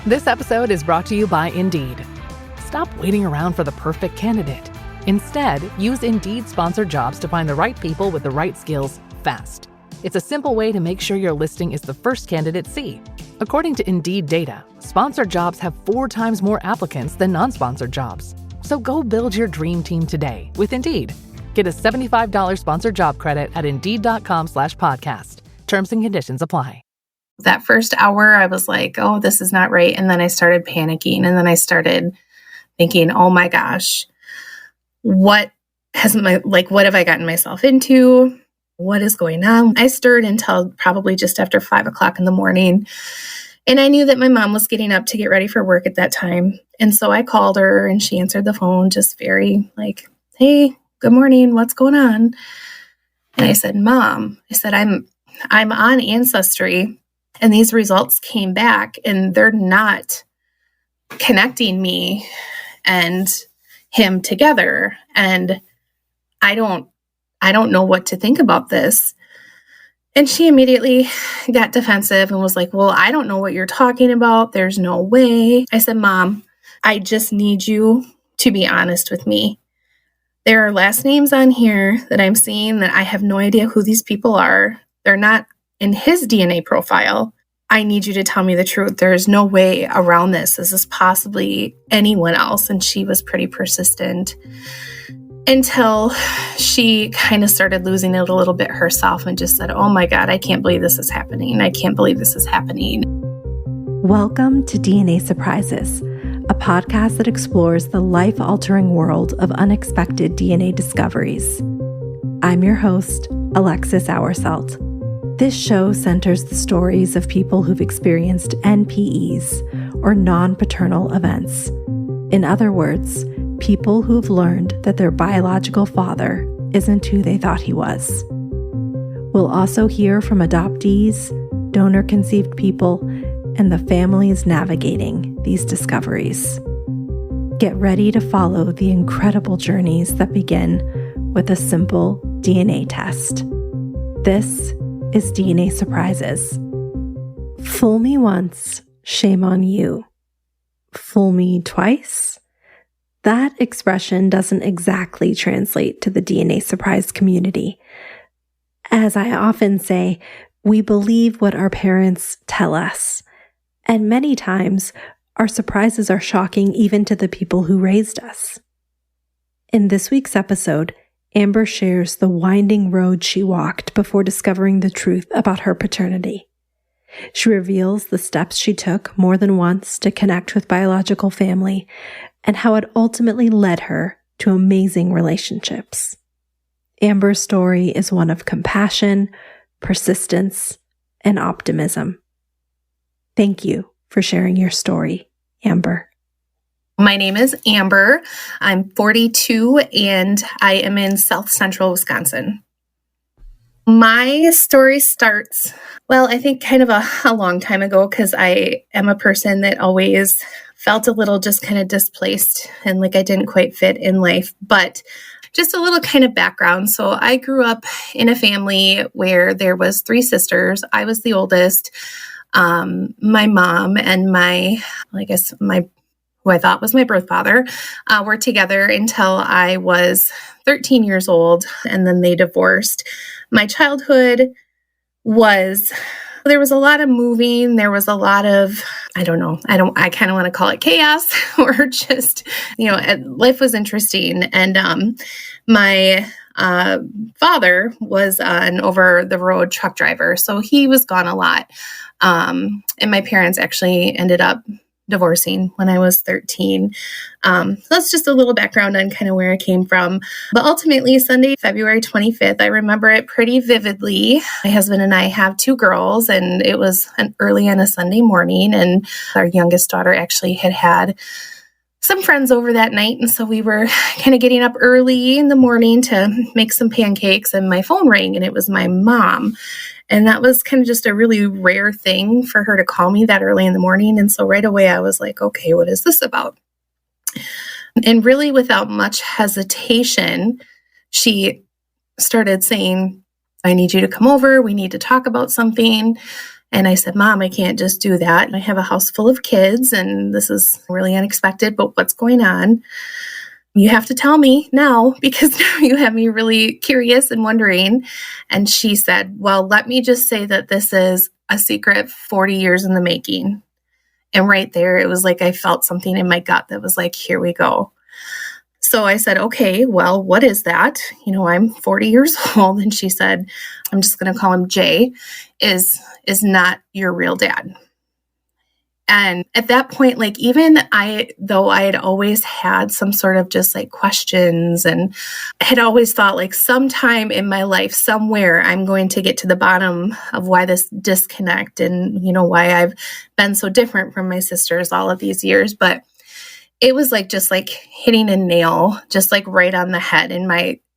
This episode is brought to you by Indeed. Stop waiting around for the perfect candidate. Instead, use Indeed sponsored jobs to find the right people with the right skills fast. It's a simple way to make sure your listing is the first candidates see. According to Indeed data, sponsored jobs have 4 times more applicants than non-sponsored jobs. So go build your dream team today with Indeed. Get a $75 sponsored job credit at Indeed.com/podcast. Terms and conditions apply. That first hour, I was like, oh, this is not right. And then I started panicking. And then I started thinking, oh my gosh, what have I gotten myself into? What is going on? I stirred until probably just after 5 o'clock in the morning. And I knew that my mom was getting up to get ready for work at that time. And so I called her and she answered the phone just very like, hey, good morning. What's going on? And I said, Mom, I'm on Ancestry. And these results came back and they're not connecting me and him together. And I don't know what to think about this. And she immediately got defensive and was like, well, I don't know what you're talking about. There's no way. I said, Mom, I just need you to be honest with me. There are last names on here that I'm seeing that I have no idea who these people are. They're not in his DNA profile. I need you to tell me the truth. There is no way around this. This is possibly anyone else. And she was pretty persistent until she kind of started losing it a little bit herself and just said, oh my God, I can't believe this is happening. I can't believe this is happening. Welcome to DNA Surprises, a podcast that explores the life-altering world of unexpected DNA discoveries. I'm your host, Alexis Auersalt. This show centers the stories of people who've experienced NPEs, or non-paternal events. In other words, people who've learned that their biological father isn't who they thought he was. We'll also hear from adoptees, donor-conceived people, and the families navigating these discoveries. Get ready to follow the incredible journeys that begin with a simple DNA test. This is DNA Surprises. Fool me once, shame on you. Fool me twice? That expression doesn't exactly translate to the DNA surprise community. As I often say, we believe what our parents tell us. And many times, our surprises are shocking even to the people who raised us. In this week's episode, Amber shares the winding road she walked before discovering the truth about her paternity. She reveals the steps she took more than once to connect with biological family and how it ultimately led her to amazing relationships. Amber's story is one of compassion, persistence, and optimism. Thank you for sharing your story, Amber. My name is Amber. I'm 42 and I am in South Central Wisconsin. My story starts, I think kind of a long time ago because I am a person that always felt a little just kind of displaced and like I didn't quite fit in life. But just a little kind of background. So I grew up in a family where there was 3 sisters. I was the oldest. My mom and who I thought was my birth father, were together until I was 13 years old, and then they divorced. My childhood there was a lot of moving. There was a lot of, I kind of want to call it chaos or just, life was interesting. And my father was an over-the-road truck driver, so he was gone a lot. And my parents actually ended up divorcing when I was 13. So that's just a little background on kind of where I came from. But ultimately, Sunday, February 25th, I remember it pretty vividly. My husband and I have 2 girls, and it was early on a Sunday morning, and our youngest daughter actually had some friends over that night. And so we were kind of getting up early in the morning to make some pancakes, and my phone rang, and it was my mom. And that was kind of just a really rare thing for her to call me that early in the morning. And so right away I was like, okay, what is this about? And really without much hesitation, she started saying, I need you to come over. We need to talk about something. And I said, Mom, I can't just do that. I have a house full of kids and this is really unexpected, but what's going on? You have to tell me now because now you have me really curious and wondering. And she said, well, let me just say that this is a secret 40 years in the making. And right there, it was like I felt something in my gut that was like, here we go. So I said, okay, well, what is that? I'm 40 years old. And she said, I'm just going to call him Jay, is not your real dad. And at that point, like even though I had always had some sort of just like questions and had always thought like sometime in my life, somewhere I'm going to get to the bottom of why this disconnect and, why I've been so different from my sisters all of these years. But it was like, just like hitting a nail, just like right on the head.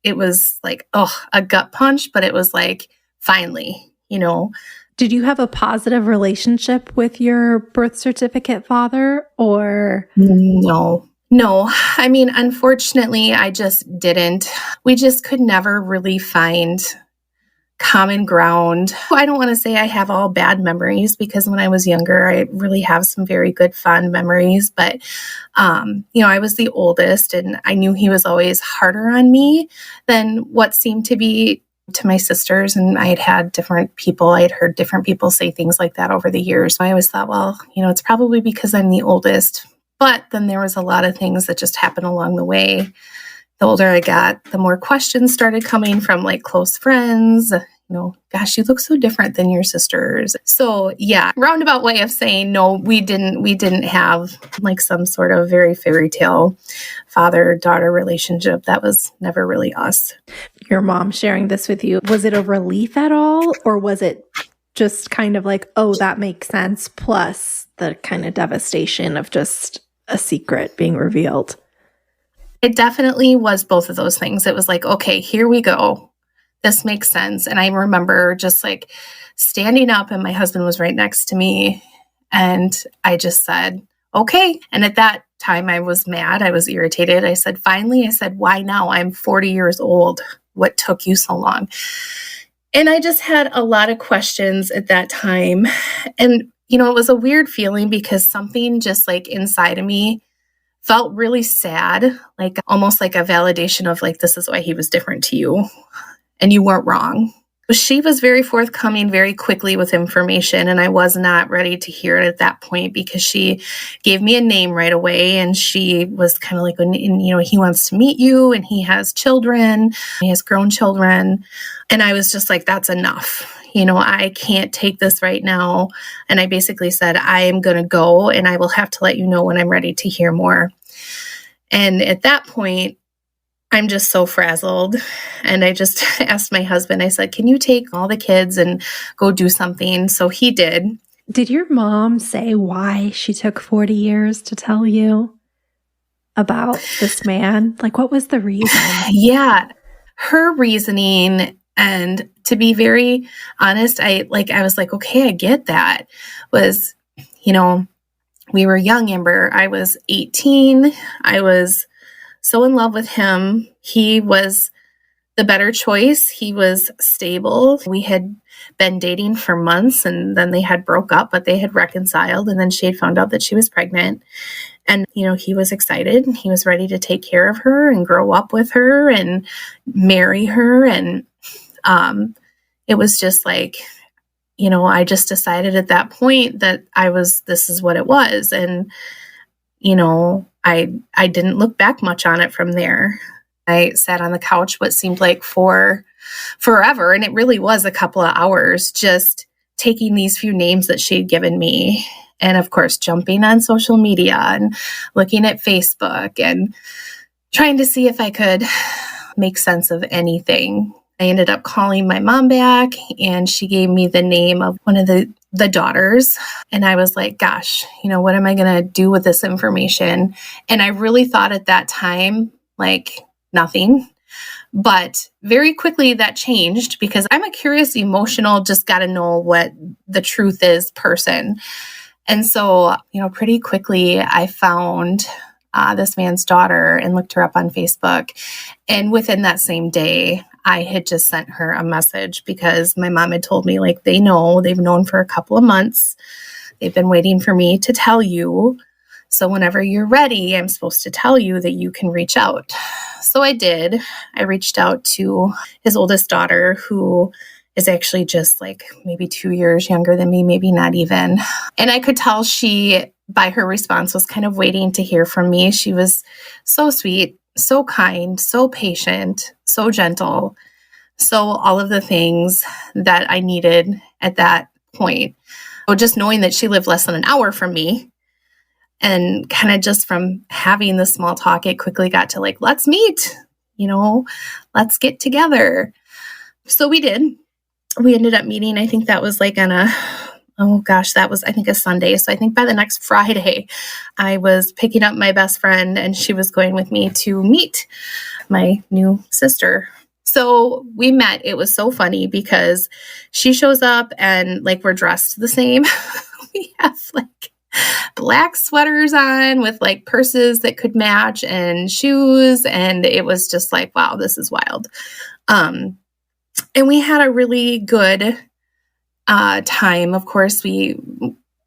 It was like, a gut punch, but it was like, finally, Did you have a positive relationship with your birth certificate father or? No. I mean, unfortunately, I just didn't. We just could never really find common ground. I don't want to say I have all bad memories because when I was younger, I really have some very good, fond memories. But, I was the oldest and I knew he was always harder on me than what seemed to be to my sisters. And I had heard different people say things like that over the years. So I always thought, well, it's probably because I'm the oldest. But then there was a lot of things that just happened along the way. The older I got, the more questions started coming from like close friends. Gosh, you look so different than your sisters. So yeah, roundabout way of saying, no, we didn't have like some sort of very fairy tale father-daughter relationship. That was never really us. Your mom sharing this with you, was it a relief at all? Or was it just kind of like, oh, that makes sense, plus the kind of devastation of just a secret being revealed? It definitely was both of those things. It was like, okay, here we go. This makes sense. And I remember just like standing up and my husband was right next to me. And I just said, okay. And at that time I was mad. I was irritated. I said, finally, why now? I'm 40 years old. What took you so long? And I just had a lot of questions at that time. And, it was a weird feeling because something just like inside of me felt really sad, like almost like a validation of like, this is why he was different to you and you weren't wrong. She was very forthcoming very quickly with information, and I was not ready to hear it at that point because she gave me a name right away, and she was kind of like, he wants to meet you, and he has children, he has grown children, and I was just like, that's enough. I can't take this right now. And I basically said, I am going to go, and I will have to let you know when I'm ready to hear more. And at that point, I'm just so frazzled. And I just asked my husband, I said, can you take all the kids and go do something? So he did. Did your mom say why she took 40 years to tell you about this man? Like, what was the reason? Yeah, her reasoning, and to be very honest, I was like, okay, I get that, was, we were young, Amber. I was 18. I was so in love with him. He was the better choice. He was stable. We had been dating for months, and then they had broke up, but they had reconciled. And then she had found out that she was pregnant. And, he was excited. He was ready to take care of her and grow up with her and marry her. And it was just like, I just decided at that point that this is what it was. And, I didn't look back much on it from there. I sat on the couch what seemed like for forever, and it really was a couple of hours, just taking these few names that she had given me. And of course, jumping on social media and looking at Facebook and trying to see if I could make sense of anything. I ended up calling my mom back, and she gave me the name of one of the daughters. And I was like, gosh, what am I going to do with this information? And I really thought at that time, like, nothing. But very quickly that changed because I'm a curious, emotional, just got to know what the truth is person. And so, pretty quickly I found this man's daughter and looked her up on Facebook. And within that same day, I had just sent her a message because my mom had told me, like, they've known for a couple of months. They've been waiting for me to tell you. So whenever you're ready, I'm supposed to tell you that you can reach out. So I did. I reached out to his oldest daughter, who is actually just like maybe 2 years younger than me, maybe not even. And I could tell she, by her response, was kind of waiting to hear from me. She was so sweet, so kind, so patient, so gentle. So all of the things that I needed at that point. So just knowing that she lived less than an hour from me, and kind of just from having the small talk, it quickly got to like, let's meet, let's get together. So we did. We ended up meeting. I think that was like on that was, I think, a Sunday. So I think by the next Friday, I was picking up my best friend and she was going with me to meet my new sister. So we met. It was so funny because she shows up and like we're dressed the same. We have like black sweaters on with like purses that could match and shoes. And it was just like, wow, this is wild. And we had a really good time. Of course, we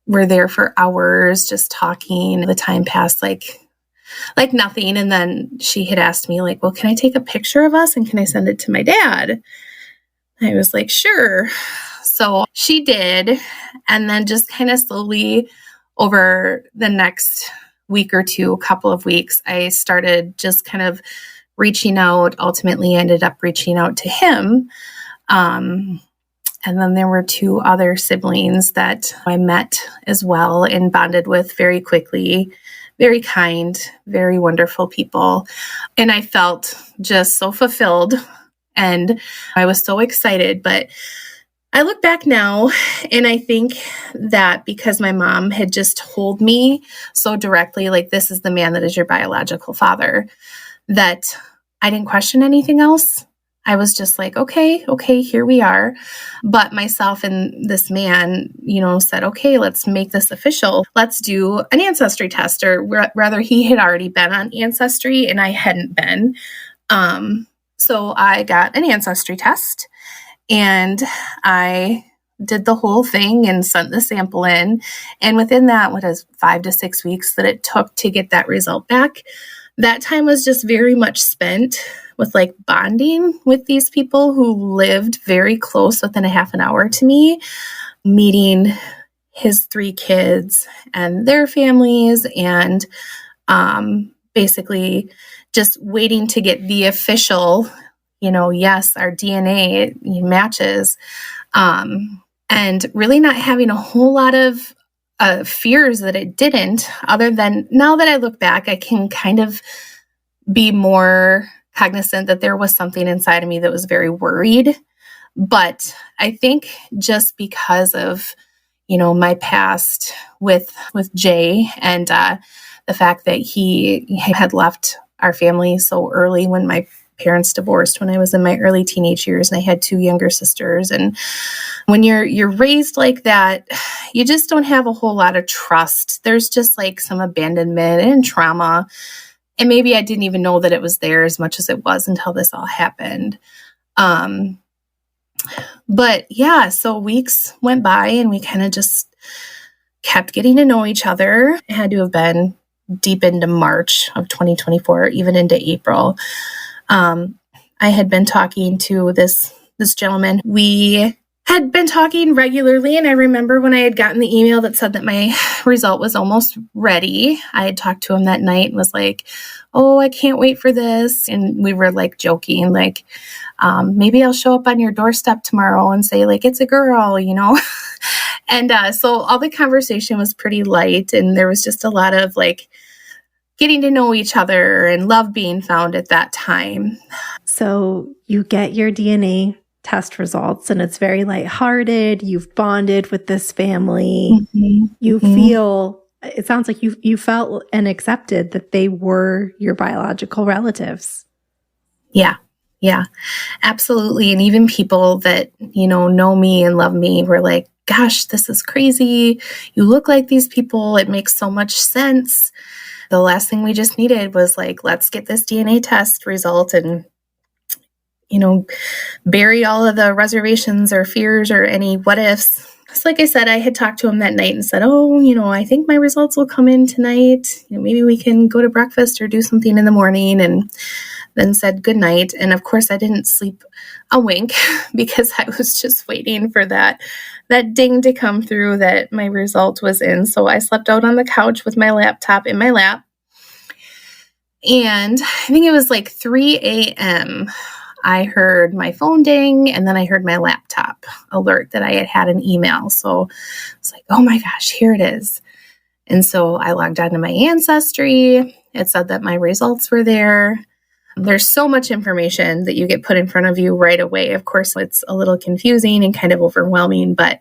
were there for hours just talking. The time passed like nothing. And then she had asked me like, well, can I take a picture of us and can I send it to my dad? I was like, sure. So she did. And then just kind of slowly over the next week or two, a couple of weeks, I started just kind of reaching out. Ultimately ended up reaching out to him. And then there were 2 other siblings that I met as well and bonded with very quickly. Very kind, very wonderful people. And I felt just so fulfilled and I was so excited. But I look back now and I think that because my mom had just told me so directly, like, this is the man that is your biological father, that I didn't question anything else. I was just like, okay, here we are. But myself and this man, said, okay, let's make this official. Let's do an ancestry test, or rather he had already been on Ancestry and I hadn't been. So I got an ancestry test and I did the whole thing and sent the sample in. And within that, 5 to 6 weeks that it took to get that result back, that time was just very much spent with like bonding with these people who lived very close within a half an hour to me, meeting his 3 kids and their families, and basically just waiting to get the official, yes, our DNA matches, and really not having a whole lot of fears that it didn't, other than now that I look back, I can kind of be more cognizant that there was something inside of me that was very worried. But I think just because of, my past with Jay and the fact that he had left our family so early when my parents divorced when I was in my early teenage years, and I had 2 younger sisters. And when you're raised like that, you just don't have a whole lot of trust. There's just like some abandonment and trauma. And maybe I didn't even know that it was there as much as it was until this all happened. But yeah, so weeks went by and we kind of just kept getting to know each other. It had to have been deep into March of 2024, even into April. I had been talking to this gentleman. We had been talking regularly, and I remember when I had gotten the email that said that my result was almost ready, I had talked to him that night and was like, oh, I can't wait for this. And we were like joking, like, maybe I'll show up on your doorstep tomorrow and say like, it's a girl, And so all the conversation was pretty light, and there was just a lot of like getting to know each other and love being found at that time. So you get your DNA test results and it's very lighthearted. You've bonded with this family. Mm-hmm. You feel, it sounds like you felt and accepted that they were your biological relatives. Yeah, absolutely. And even people that, know me and love me were like, gosh, this is crazy. You look like these people. It makes so much sense. The last thing we just needed was like, let's get this DNA test result and, bury all of the reservations or fears or any what ifs. So like I said, I had talked to him that night and said, I think my results will come in tonight. Maybe we can go to breakfast or do something in the morning, and then said good night. And of course I didn't sleep a wink because I was just waiting for that ding to come through that my result was in. So I slept out on the couch with my laptop in my lap. And I think it was like 3 a.m. I heard my phone ding, and then I heard my laptop alert that I had an email. So it's like, oh my gosh, here it is. And so I logged onto my Ancestry. It said that my results were there. There's so much information that you get put in front of you right away. Of course, it's a little confusing and kind of overwhelming, but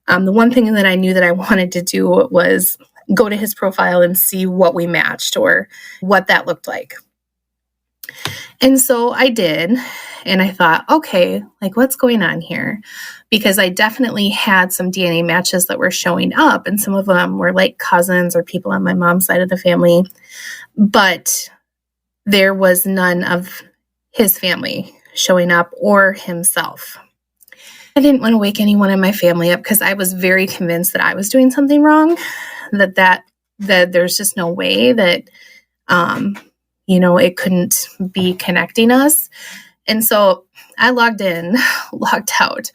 the one thing that I knew that I wanted to do was go to his profile and see what we matched or what that looked like. And so I did, and I thought, okay, like what's going on here? Because I definitely had some DNA matches that were showing up, and some of them were like cousins or people on my mom's side of the family, but there was none of his family showing up or himself. I didn't want to wake anyone in my family up because I was very convinced that I was doing something wrong, that there's just no way that, it couldn't be connecting us. And so I logged in, logged out,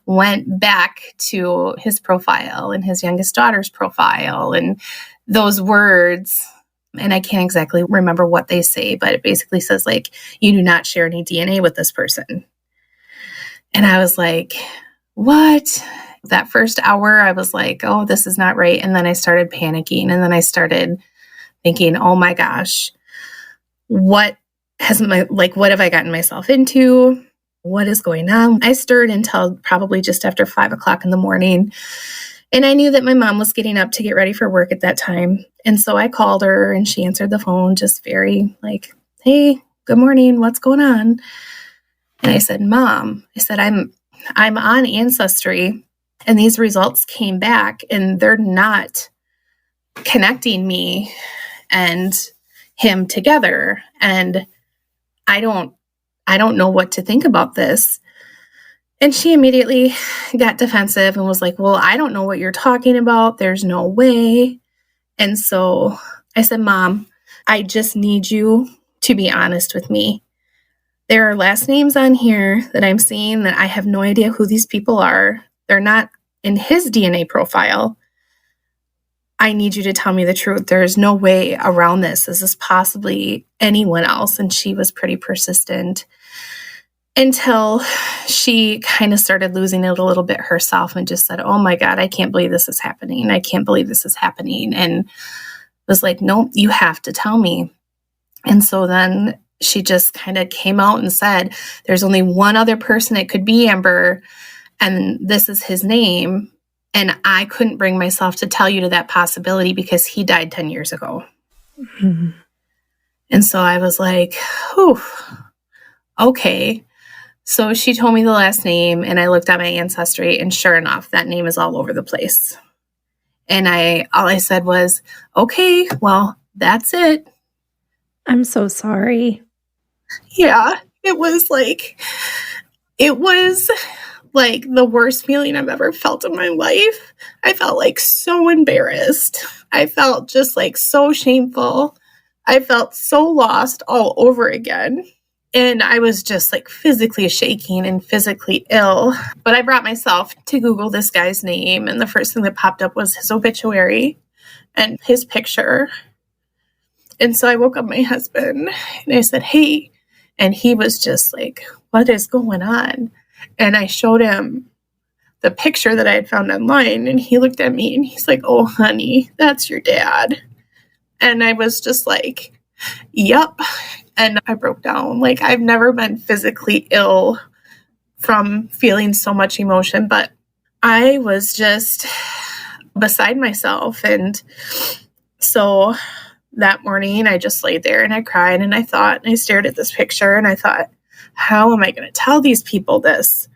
went back to his profile and his youngest daughter's profile, and those words, and I can't exactly remember what they say, but it basically says like, you do not share any DNA with this person. And I was like, what? That first hour, I was like, oh, this is not right. And then I started panicking, and then I started thinking, oh my gosh, what have I gotten myself into? What is going on? I stirred until probably just after 5 o'clock in the morning. And I knew that my mom was getting up to get ready for work at that time. And so I called her, and she answered the phone just very like, hey, good morning. What's going on? And I said, Mom, I'm on Ancestry, and these results came back, and they're not connecting me and him together. And I don't know what to think about this. And she immediately got defensive and was like, well, I don't know what you're talking about. There's no way. And so I said, Mom, I just need you to be honest with me. There are last names on here that I'm seeing that I have no idea who these people are. They're not in his DNA profile. I need you to tell me the truth. There is no way around this. Is this possibly anyone else? And she was pretty persistent until she kind of started losing it a little bit herself and just said, oh my God, I can't believe this is happening. I can't believe this is happening. And was like, nope, you have to tell me. And so then she just kind of came out and said, there's only one other person it could be, Amber, and this is his name. And I couldn't bring myself to tell you to that possibility because he died 10 years ago. Mm-hmm. And so I was like, whew, okay. So she told me the last name, and I looked at my Ancestry, and sure enough, that name is all over the place. And all I said was, okay, well, that's it. I'm so sorry. Yeah, it was like the worst feeling I've ever felt in my life. I felt like so embarrassed. I felt just like so shameful. I felt so lost all over again. And I was just like physically shaking and physically ill. But I brought myself to Google this guy's name, and the first thing that popped up was his obituary and his picture. And so I woke up my husband and I said, hey, and he was just like, what is going on? And I showed him the picture that I had found online, and he looked at me and he's like, oh, honey, that's your dad. And I was just like, yep. And I broke down. Like, I've never been physically ill from feeling so much emotion, but I was just beside myself. And so that morning I just laid there and I cried and I thought, and I stared at this picture and I thought, how am I going to tell these people this?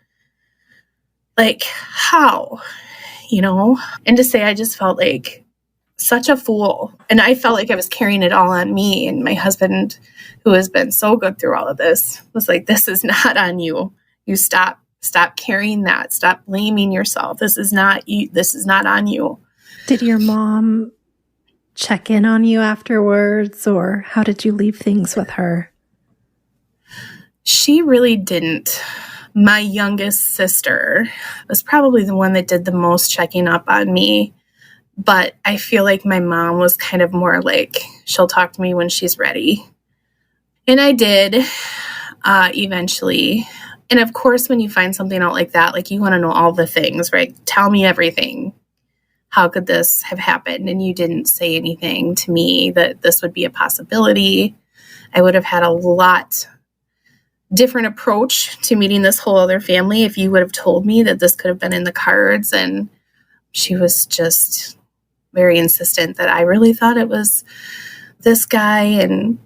Like, how? And to say I just felt like such a fool. And I felt like I was carrying it all on me. And my husband, who has been so good through all of this, was like, this is not on you. You stop carrying that. Stop blaming yourself. This is not you. This is not on you. Did your mom check in on you afterwards, or how did you leave things with her? She really didn't. My youngest sister was probably the one that did the most checking up on me. But I feel like my mom was kind of more like, she'll talk to me when she's ready. And I did eventually. And of course, when you find something out like that, like you want to know all the things, right? Tell me everything. How could this have happened? And you didn't say anything to me that this would be a possibility. I would have had a lot different approach to meeting this whole other family if you would have told me that this could have been in the cards. And she was just very insistent that I really thought it was this guy and,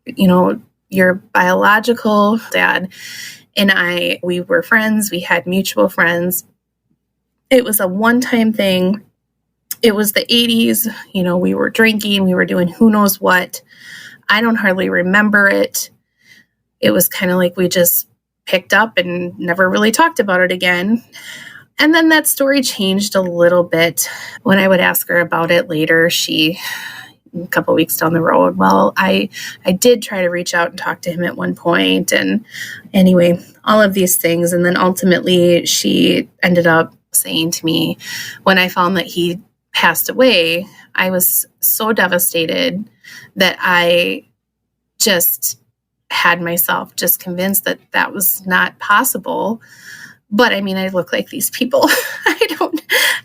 you know, your biological dad and we were friends. We had mutual friends. It was a one-time thing. It was the 80s. You know, we were drinking. We were doing who knows what. I don't hardly remember it. It was kind of like we just picked up and never really talked about it again. And then that story changed a little bit when I would ask her about it later. A couple of weeks down the road, well, I did try to reach out and talk to him at one point. And anyway, all of these things. And then ultimately she ended up saying to me when I found that he passed away, I was so devastated that I just had myself just convinced that that was not possible. But I mean, I look like these people.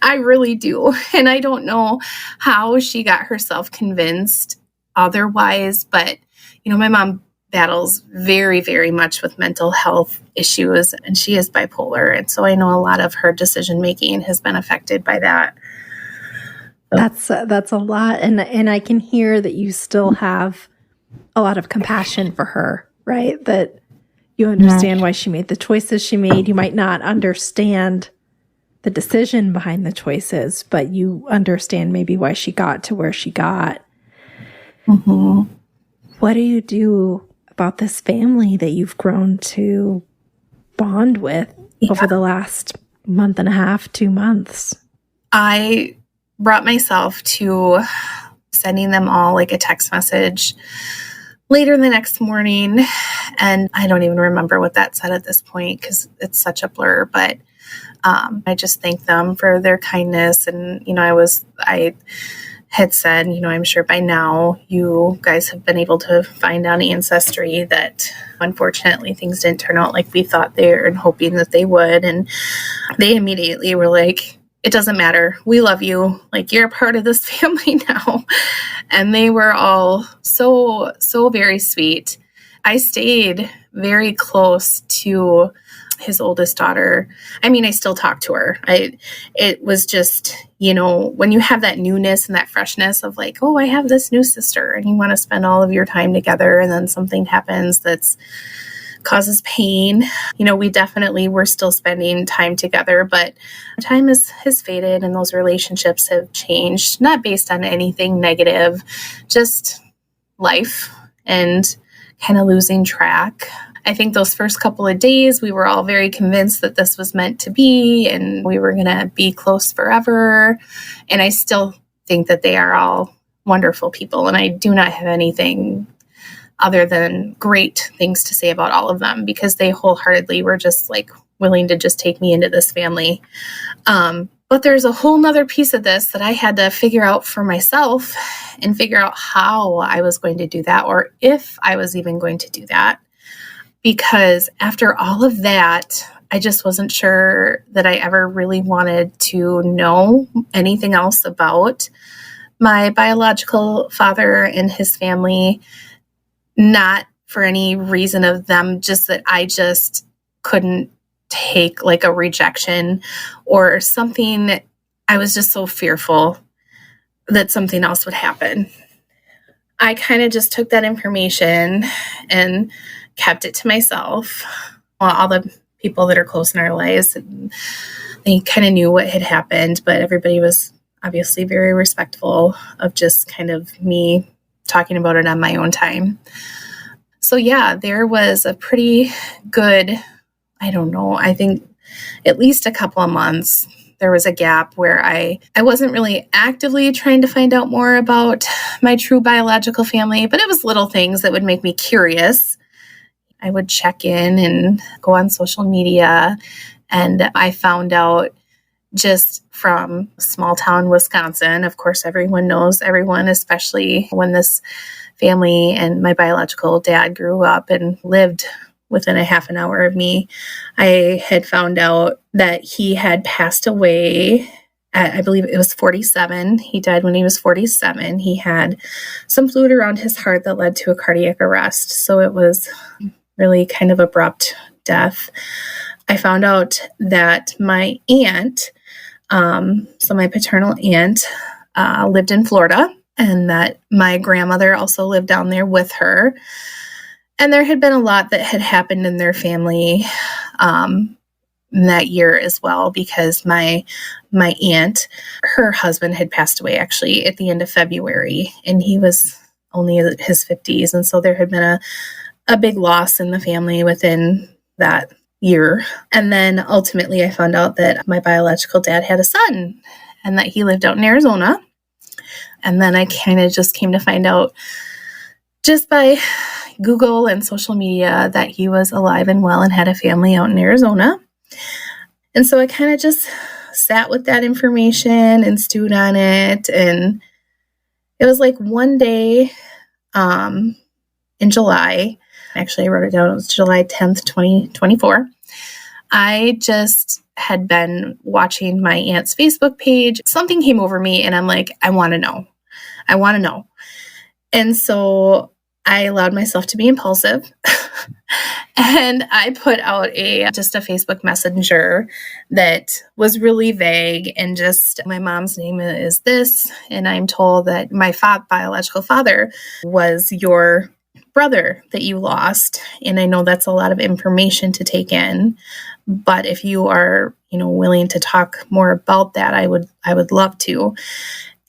I really do. And I don't know how she got herself convinced otherwise. But, you know, my mom battles very, very much with mental health issues, and she is bipolar. And so I know a lot of her decision making has been affected by that. That's a lot. And I can hear that you still have a lot of compassion for her, right? That you understand why she made the choices she made. You might not understand the decision behind the choices, but you understand maybe why she got to where she got. Mm-hmm. What do you do about this family that you've grown to bond with over the last month and a half, 2 months? I brought myself to sending them all like a text message later the next morning. And I don't even remember what that said at this point because it's such a blur, but I just thanked them for their kindness. And, you know, I had said, you know, I'm sure by now you guys have been able to find on Ancestry that unfortunately things didn't turn out like we thought they were and hoping that they would. And they immediately were like, it doesn't matter. We love you. Like, you're a part of this family now. And they were all so, so very sweet. I stayed very close to his oldest daughter. I mean, I still talk to her. It was just, you know, when you have that newness and that freshness of like, oh, I have this new sister, and you want to spend all of your time together, and then something happens that's causes pain. You know, we definitely were still spending time together, but time has faded and those relationships have changed, not based on anything negative, just life and kind of losing track. I think those first couple of days, we were all very convinced that this was meant to be and we were going to be close forever. And I still think that they are all wonderful people. And I do not have anything other than great things to say about all of them because they wholeheartedly were just like willing to just take me into this family. But there's a whole nother piece of this that I had to figure out for myself and figure out how I was going to do that or if I was even going to do that. Because after all of that, I just wasn't sure that I ever really wanted to know anything else about my biological father and his family. Not for any reason of them, just that I just couldn't take like a rejection or something. I was just so fearful that something else would happen. I kind of just took that information and kept it to myself. Well, all the people that are close in our lives, they kind of knew what had happened, but everybody was obviously very respectful of just kind of me talking about it on my own time. So yeah, there was a pretty good, I don't know, I think at least a couple of months. There was a gap where I wasn't really actively trying to find out more about my true biological family, but it was little things that would make me curious. I would check in and go on social media, and I found out just from small town Wisconsin. Of course, everyone knows everyone, especially when this family and my biological dad grew up and lived within a half an hour of me. I had found out that he had passed away at, I believe it was 47. He died when he was 47. He had some fluid around his heart that led to a cardiac arrest. So it was really kind of abrupt death. I found out that my aunt, so my paternal aunt, lived in Florida, and that my grandmother also lived down there with her. And there had been a lot that had happened in their family that year as well, because my aunt, her husband had passed away actually at the end of February, and he was only in his 50s. And so there had been a big loss in the family within that year. And then ultimately I found out that my biological dad had a son and that he lived out in Arizona. And then I kind of just came to find out just by Google and social media that he was alive and well and had a family out in Arizona. And so I kind of just sat with that information and stewed on it. And it was like one day in July, actually I wrote it down, it was July 10th, 2024. I just had been watching my aunt's Facebook page. Something came over me and I'm like, I want to know. And so I allowed myself to be impulsive and I put out just a Facebook Messenger that was really vague and just, my mom's name is this, and I'm told that my biological father was your brother that you lost. And I know that's a lot of information to take in, but if you are, willing to talk more about that, I would love to.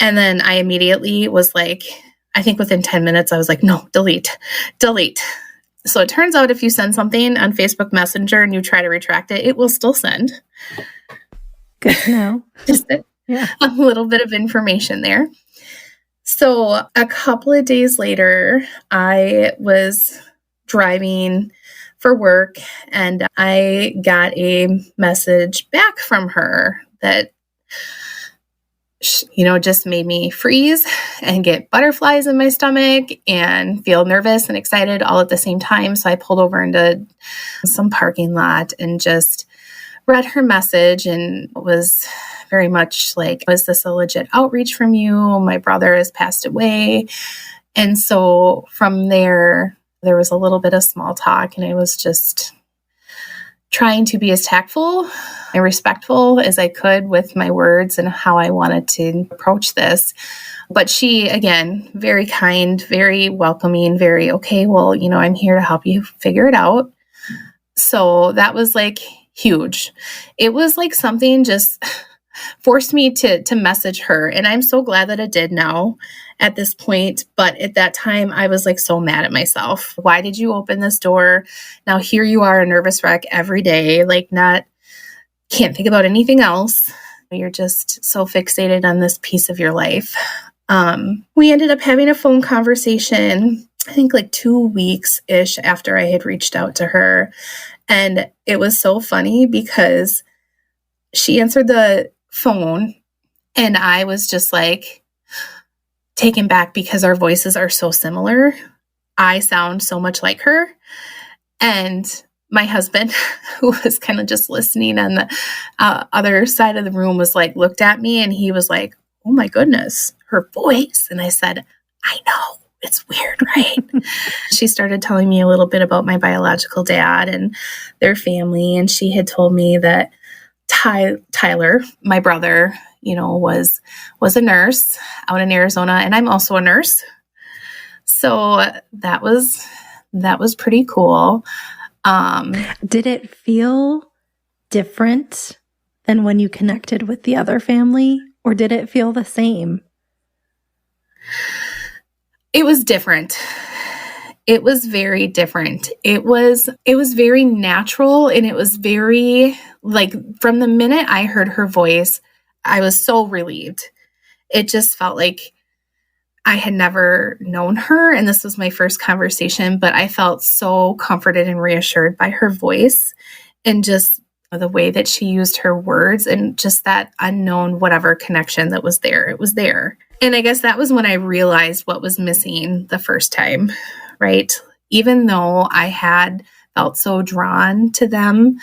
And then I immediately was like, I think within 10 minutes, I was like, no, delete. So it turns out if you send something on Facebook Messenger and you try to retract it, it will still send. Good to know. Just a little bit of information there. So a couple of days later, I was driving for work and I got a message back from her that, just made me freeze and get butterflies in my stomach and feel nervous and excited all at the same time. So I pulled over into some parking lot and just read her message and was very much like, was this a legit outreach from you? My brother has passed away. And so from there was a little bit of small talk, and I was just trying to be as tactful and respectful as I could with my words and how I wanted to approach this. But she, again, very kind, very welcoming, very, okay, well, I'm here to help you figure it out. So that was like huge. It was like something just forced me to message her. And I'm so glad that it did now at this point. But at that time, I was like so mad at myself. Why did you open this door? Now here you are, a nervous wreck every day, can't think about anything else. You're just so fixated on this piece of your life. We ended up having a phone conversation, I think 2 weeks-ish after I had reached out to her. And it was so funny because she answered the phone and I was just taken back because our voices are so similar. I sound so much like her. And my husband, who was kind of just listening on the other side of the room, was looked at me and he was like, oh my goodness, her voice. And I said, I know, it's weird, right? She started telling me a little bit about my biological dad and their family. And she had told me that Tyler, my brother, was a nurse out in Arizona, and I'm also a nurse. So that was pretty cool. Did it feel different than when you connected with the other family, or did it feel the same? It was different. It was very different. It was very natural, and it was very, like, from the minute I heard her voice, I was so relieved. It just felt like I had never known her, and this was my first conversation, but I felt so comforted and reassured by her voice and just the way that she used her words and just that unknown whatever connection that was there. It was there. And I guess that was when I realized what was missing the first time, right? Even though I had felt so drawn to them,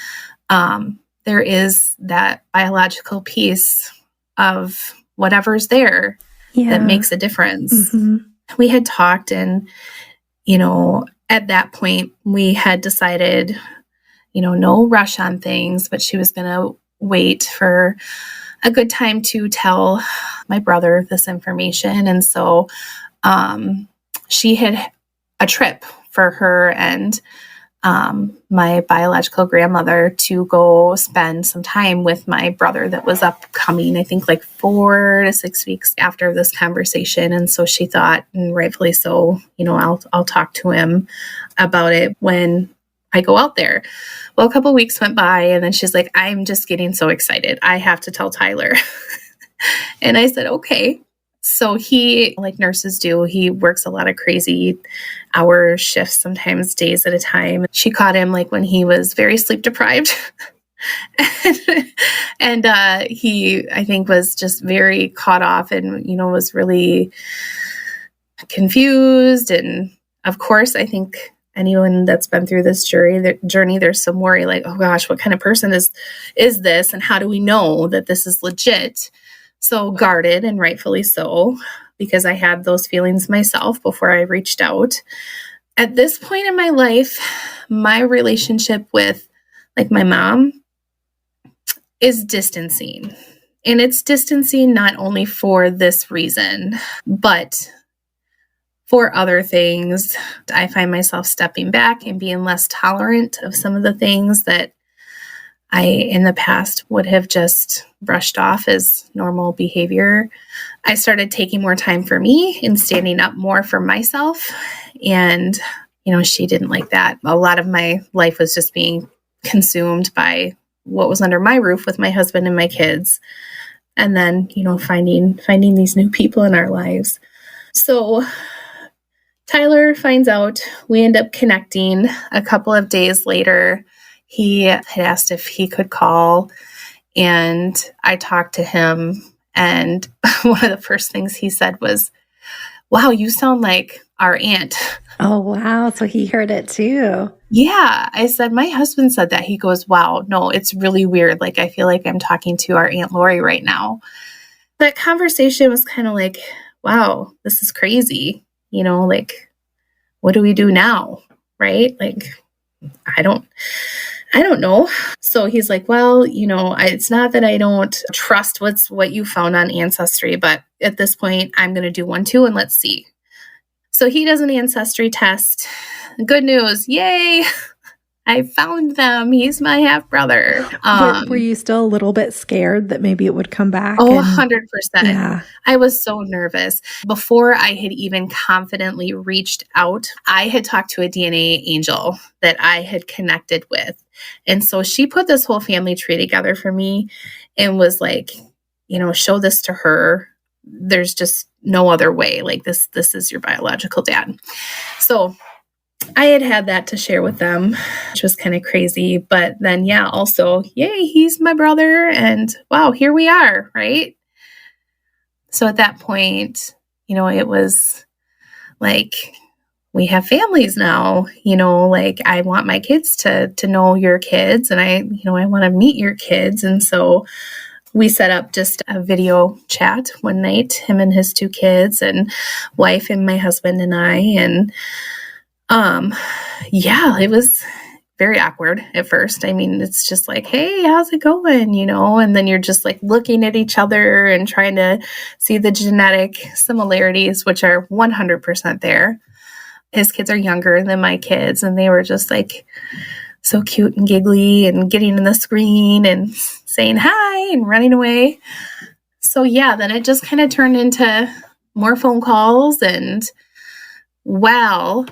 there is that biological piece of whatever's there that makes a difference. Mm-hmm. We had talked, and, at that point we had decided, no rush on things, but she was going to wait for a good time to tell my brother this information. And so she had a trip for her and my biological grandmother to go spend some time with my brother that was upcoming, I think like 4 to 6 weeks after this conversation. And so she thought, and rightfully so, I'll talk to him about it when I go out there. Well, a couple of weeks went by, and then she's like, I'm just getting so excited. I have to tell Tyler. And I said, okay. So he, like nurses do, he works a lot of crazy hour shifts, sometimes days at a time. She caught him like when he was very sleep deprived. and he, I think, was just very caught off and, was really confused. And of course, I think anyone that's been through this journey, there's some worry like, oh gosh, what kind of person is this? And how do we know that this is legit? So guarded, and rightfully so, because I had those feelings myself before I reached out. At this point in my life, my relationship with like my mom is distancing. And it's distancing not only for this reason, but for other things. I find myself stepping back and being less tolerant of some of the things that I, in the past, would have just brushed off as normal behavior. I started taking more time for me and standing up more for myself. And, she didn't like that. A lot of my life was just being consumed by what was under my roof with my husband and my kids. And then, finding these new people in our lives. So Tyler finds out. We end up connecting. A couple of days later, he had asked if he could call, and I talked to him, and one of the first things he said was, wow, you sound like our aunt. Oh, wow. So he heard it too. Yeah. I said, my husband said that. He goes, wow, no, it's really weird. Like, I feel like I'm talking to our Aunt Lori right now. That conversation was kind of like, wow, this is crazy. Like, what do we do now? Right? Like, I don't know. So he's like, well, it's not that I don't trust what you found on Ancestry, but at this point, I'm going to do one too, and let's see. So he does an Ancestry test. Good news. Yay. I found them. He's my half brother. Were you still a little bit scared that maybe it would come back? Oh, 100%. Yeah. I was so nervous. Before I had even confidently reached out, I had talked to a DNA angel that I had connected with. And so she put this whole family tree together for me and was like, show this to her. There's just no other way. Like, this is your biological dad. So I had that to share with them, which was kind of crazy. But then, yeah, also, yay, he's my brother. And wow, here we are, right? So at that point, it was like, we have families now, like, I want my kids to know your kids, and I want to meet your kids. And so we set up just a video chat one night, him and his 2 kids and wife and my husband and I. And yeah, it was very awkward at first. I mean, it's just like, hey, how's it going? And then you're just like looking at each other and trying to see the genetic similarities, which are 100% there. His kids are younger than my kids, and they were just like so cute and giggly and getting in the screen and saying hi and running away. yeah, then it just kind of turned into more phone calls. And while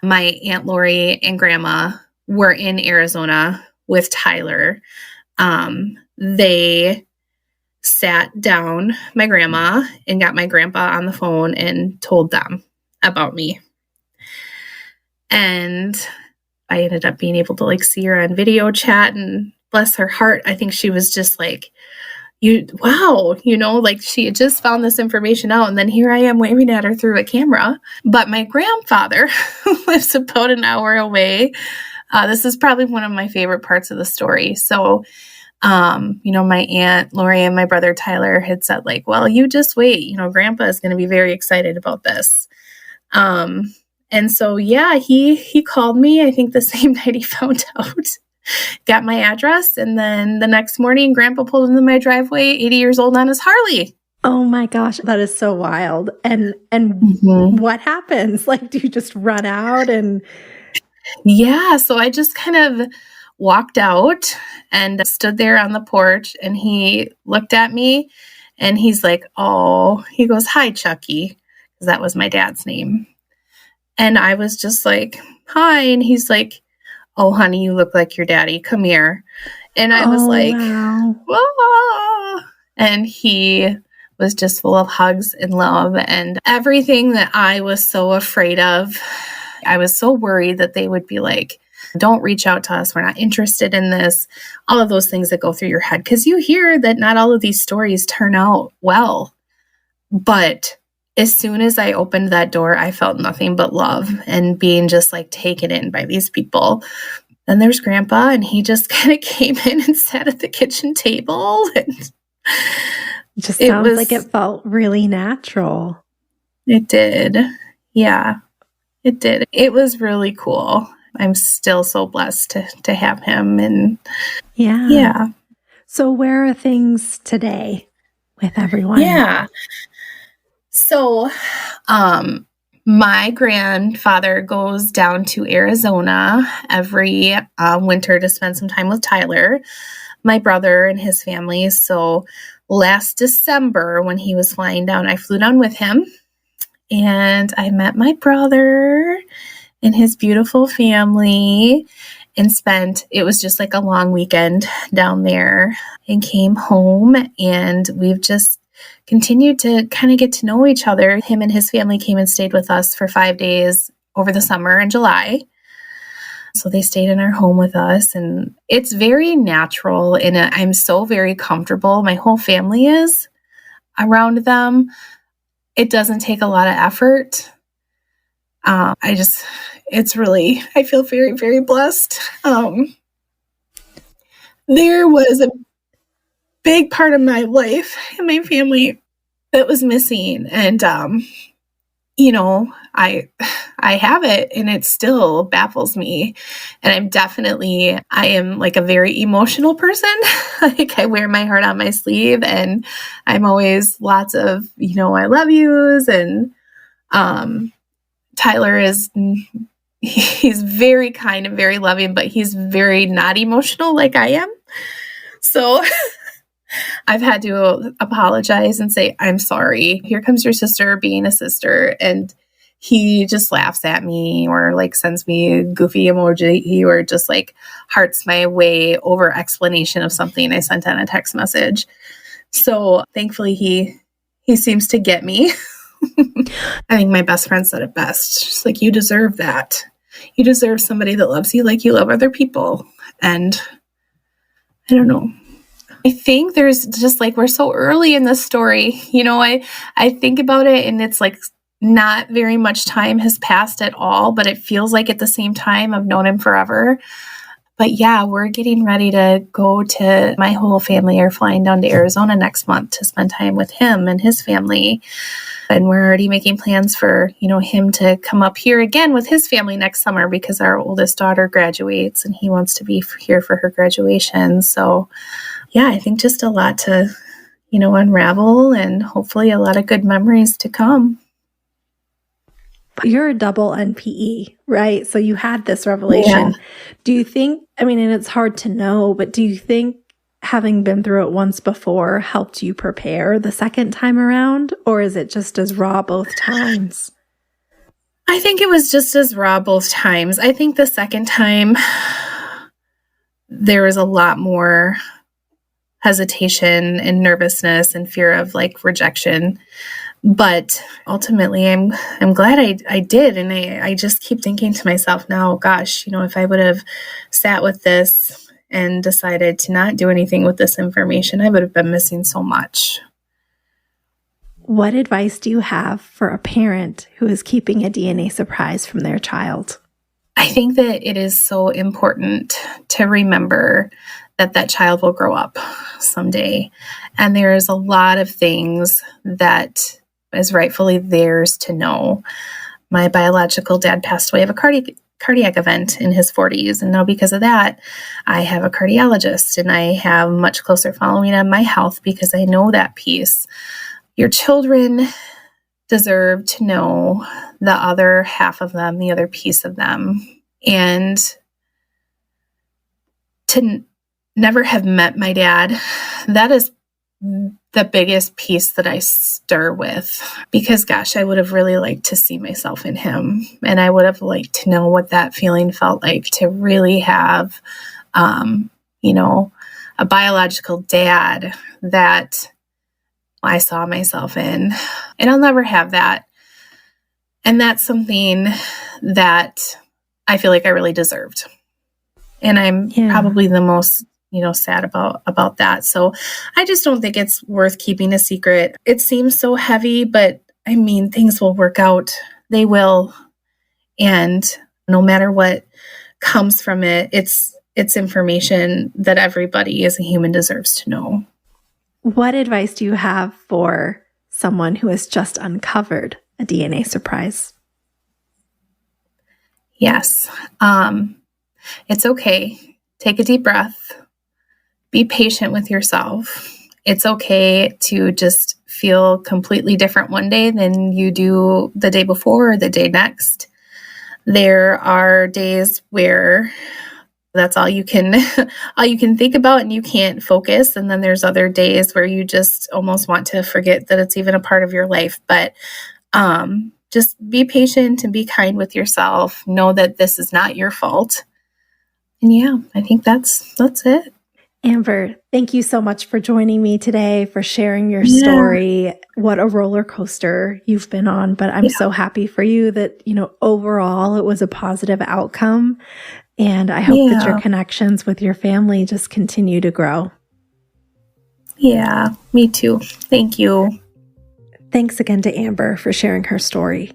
my Aunt Lori and Grandma were in Arizona with Tyler, they sat down my grandma and got my grandpa on the phone and told them about me. And I ended up being able to like see her on video chat, and bless her heart, I think she was just like, wow, like she had just found this information out, and then here I am waving at her through a camera. But my grandfather, who lives about an hour away, this is probably one of my favorite parts of the story. So, my Aunt Lori and my brother Tyler had said like, well, you just wait, Grandpa is going to be very excited about this. And so, yeah, he called me, I think the same night he found out, got my address. And then the next morning, Grandpa pulled into my driveway, 80 years old, on his Harley. Oh my gosh, that is so wild. And what happens? Like, do you just run out and... Yeah, so I just kind of walked out and stood there on the porch, and he looked at me and he's like, oh, he goes, hi, Chucky, because that was my dad's name. And I was just like, hi. And he's like, oh, honey, you look like your daddy. Come here. And I was like, wow. Whoa. And he was just full of hugs and love and everything that I was so afraid of. I was so worried that they would be like, don't reach out to us. We're not interested in this. All of those things that go through your head, because you hear that not all of these stories turn out well. But as soon as I opened that door, I felt nothing but love and being just like taken in by these people. Then there's Grandpa, and he just kind of came in and sat at the kitchen table. And it just sounds like it felt really natural. It did. Yeah, it did. It was really cool. I'm still so blessed to have him. And yeah. So where are things today with everyone? Yeah. So, my grandfather goes down to Arizona every winter to spend some time with Tyler, my brother and his family. So last December, when he was flying down, I flew down with him, and I met my brother and his beautiful family and it was just like a long weekend down there, and came home, and we've just continued to kind of get to know each other. Him and his family came and stayed with us for 5 days over the summer in July. So they stayed in our home with us, and it's very natural, and I'm so very comfortable. My whole family is around them. It doesn't take a lot of effort. I feel very, very blessed. There was a big part of my life and my family that was missing. And, I have it, and it still baffles me. And I am like a very emotional person. Like, I wear my heart on my sleeve, and I'm always lots of, I love yous. And, Tyler he's very kind and very loving, but he's very not emotional like I am. So I've had to apologize and say, I'm sorry. Here comes your sister being a sister. And he just laughs at me, or like sends me a goofy emoji, or just like hearts my way over explanation of something I sent on a text message. So thankfully he seems to get me. I think my best friend said it best. She's like, you deserve that. You deserve somebody that loves you like you love other people. And I don't know. I think there's just like, we're so early in the story. I think about it, and it's like not very much time has passed at all, but it feels like at the same time I've known him forever. But yeah, we're getting ready to go to, my whole family are flying down to Arizona next month to spend time with him and his family. And we're already making plans for, him to come up here again with his family next summer, because our oldest daughter graduates and he wants to be here for her graduation. So yeah, I think just a lot to, unravel, and hopefully a lot of good memories to come. You're a double NPE, right? So you had this revelation. Yeah. Do you think, and it's hard to know, but do you think having been through it once before helped you prepare the second time around, or is it just as raw both times? I think it was just as raw both times. I think the second time there was a lot more hesitation and nervousness and fear of like rejection. But ultimately, I'm glad I did. And I just keep thinking to myself now, gosh, if I would have sat with this and decided to not do anything with this information, I would have been missing so much. What advice do you have for a parent who is keeping a DNA surprise from their child? I think that it is so important to remember that that child will grow up someday. And there's a lot of things that is rightfully theirs to know. My biological dad passed away of a cardiac event in his 40s. And now because of that, I have a cardiologist and I have much closer following on my health because I know that piece. Your children deserve to know the other half of them, the other piece of them. And to never have met my dad, that is the biggest piece that I stir with, because gosh, I would have really liked to see myself in him. And I would have liked to know what that feeling felt like to really have, a biological dad that I saw myself in. And I'll never have that. And that's something that I feel like I really deserved. And I'm probably the most sad about that. So I just don't think it's worth keeping a secret. It seems so heavy, but I mean, things will work out. They will. And no matter what comes from it, it's information that everybody as a human deserves to know. What advice do you have for someone who has just uncovered a DNA surprise? Yes. It's okay. Take a deep breath. Be patient with yourself. It's okay to just feel completely different one day than you do the day before or the day next. There are days where that's all you can think about and you can't focus. And then there's other days where you just almost want to forget that it's even a part of your life. But just be patient and be kind with yourself. Know that this is not your fault. And I think that's it. Amber, thank you so much for joining me today, for sharing your story. What a roller coaster you've been on, but I'm so happy for you that, overall it was a positive outcome. And I hope that your connections with your family just continue to grow. Yeah, me too. Thank you. Thanks again to Amber for sharing her story.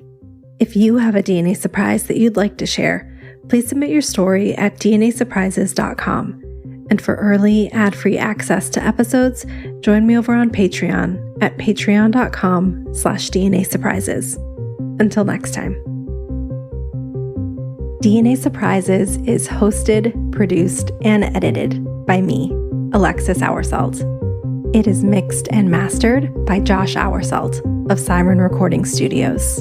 If you have a DNA surprise that you'd like to share, please submit your story at dnasurprises.com. And for early ad-free access to episodes, join me over on Patreon at patreon.com/DNA Surprises. Until next time. DNA Surprises is hosted, produced, and edited by me, Alexis Auersalt. It is mixed and mastered by Josh Auersalt of Siren Recording Studios.